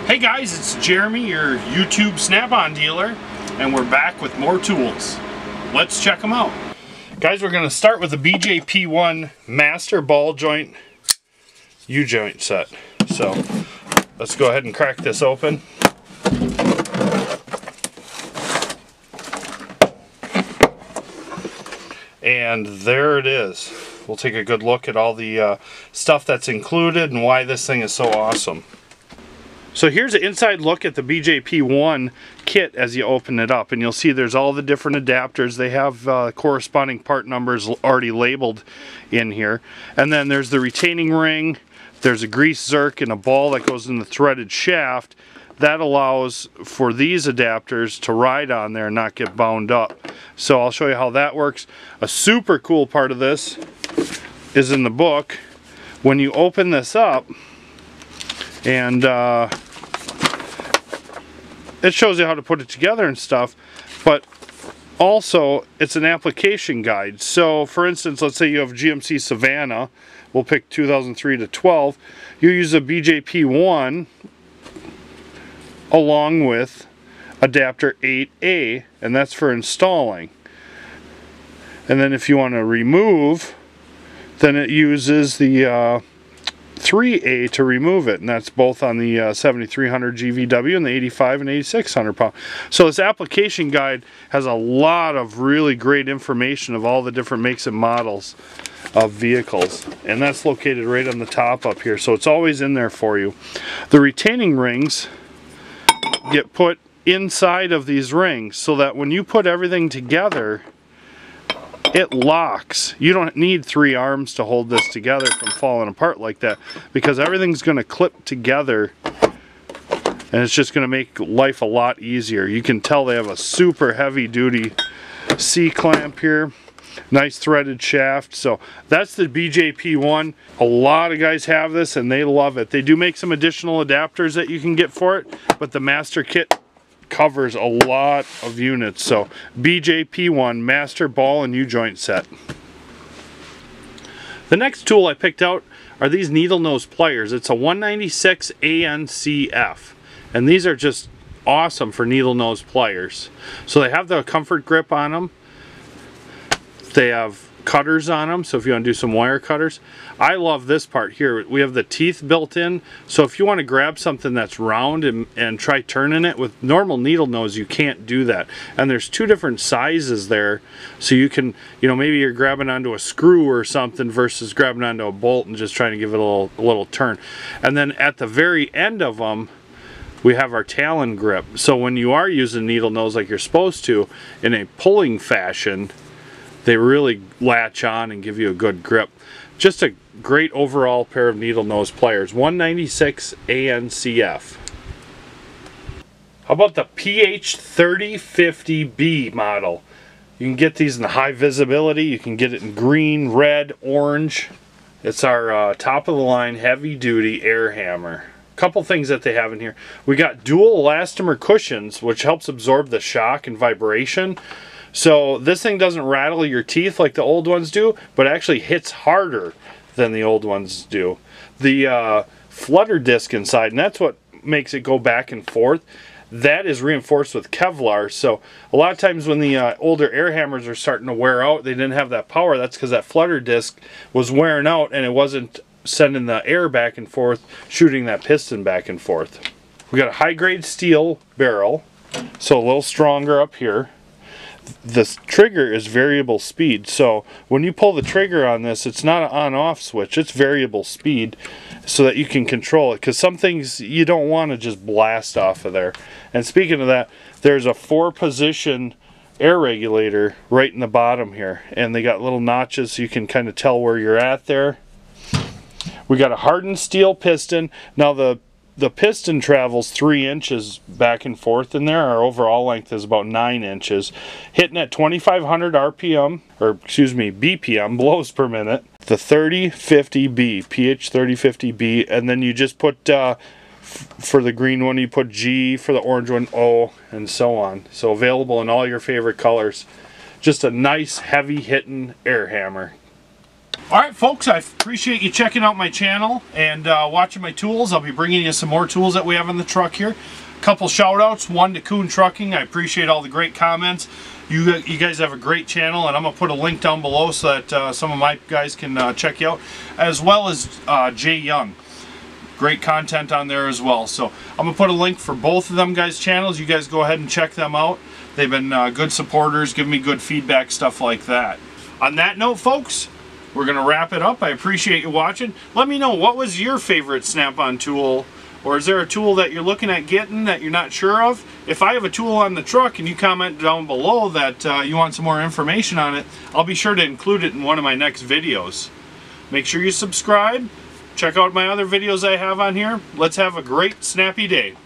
Hey guys, it's Jeremy, your YouTube Snap-on dealer, and we're back with more tools. Let's check them out. Guys, we're going to start with the BJP1 Master ball joint UJoint set. So let's go ahead and crack this open. And there it is. We'll take a good look at all the stuff that's included and why this thing is so awesome. So here's an inside look at the BJP1 kit as you open it up, and you'll see there's all the different adapters. They have corresponding part numbers already labeled in here. And then there's the retaining ring, there's a grease zerk and a ball that goes in the threaded shaft. That allows for these adapters to ride on there and not get bound up. So I'll show you how that works. A super cool part of this is in the book. When you open this up, and it shows you how to put it together and stuff, but also it's an application guide. So for instance, let's say you have GMC Savannah, we'll pick 2003 to 12, you use a BJP1 along with adapter 8A, and that's for installing. And then if you want to remove, then it uses the 3A to remove it, and that's both on the 7300 GVW and the 85 and 8600 pound. So this application guide has a lot of really great information of all the different makes and models of vehicles, and that's located right on the top up here, so it's always in there for you. The retaining rings get put inside of these rings so that when you put everything together, it locks. You don't need 3 arms to hold this together from falling apart like that, because everything's going to clip together and it's just going to make life a lot easier. You can tell they have a super heavy duty C-clamp here. Nice threaded shaft. So that's the BJP1. A lot of guys have this and they love it. They do make some additional adapters that you can get for it, but the Master kit covers a lot of units. So BJP1 Master ball and U-joint set. The next tool I picked out are these needle nose pliers. It's a 196 ANCF, and these are just awesome for needle nose pliers. So they have the comfort grip on them. They have cutters on them, so if you want to do some wire cutters. I love this part here. We have the teeth built in, so if you want to grab something that's round and try turning it with normal needle nose, you can't do that. And there's 2 different sizes there, so you can, you know, maybe you're grabbing onto a screw or something versus grabbing onto a bolt and just trying to give it a little turn. And then at the very end of them, we have our talon grip. So when you are using needle nose like you're supposed to in a pulling fashion, they really latch on and give you a good grip. Just a great overall pair of needle nose pliers. 196 ANCF. How about the PH3050B model? You can get these in the high visibility. You can get it in green, red, orange. It's our top of the line heavy duty air hammer. Couple things that they have in here. We got dual elastomer cushions, which helps absorb the shock and vibration. So this thing doesn't rattle your teeth like the old ones do, but actually hits harder than the old ones do. The flutter disc inside, and that's what makes it go back and forth, that is reinforced with Kevlar. So a lot of times when the older air hammers are starting to wear out, they didn't have that power. That's because that flutter disc was wearing out and it wasn't sending the air back and forth, shooting that piston back and forth. We got a high grade steel barrel, so a little stronger up here. This trigger is variable speed, so when you pull the trigger on this, it's not an on-off switch, it's variable speed so that you can control it, because some things you don't want to just blast off of there. And speaking of that, there's a 4-position air regulator right in the bottom here, and they got little notches so you can kind of tell where you're at there. We got a hardened steel piston. Now the piston travels 3 inches back and forth in there. Our overall length is about 9 inches. Hitting at 2,500 RPM, or excuse me, BPM, blows per minute. The 3050B, PH3050B, and then you just put, for the green one, you put G, for the orange one, O, and so on. So available in all your favorite colors. Just a nice, heavy-hitting air hammer. Alright folks, I appreciate you checking out my channel and watching my tools. I'll be bringing you some more tools that we have in the truck here. A couple shout outs, one to Coon Trucking. I appreciate all the great comments. You guys have a great channel, and I'm going to put a link down below so that some of my guys can check you out. As well as Jay Young. Great content on there as well. So I'm going to put a link for both of them guys' channels. You guys go ahead and check them out. They've been good supporters, giving me good feedback, stuff like that. On that note folks, we're going to wrap it up. I appreciate you watching. Let me know, what was your favorite Snap-on tool? Or is there a tool that you're looking at getting that you're not sure of? If I have a tool on the truck and you comment down below that you want some more information on it, I'll be sure to include it in one of my next videos. Make sure you subscribe. Check out my other videos I have on here. Let's have a great snappy day.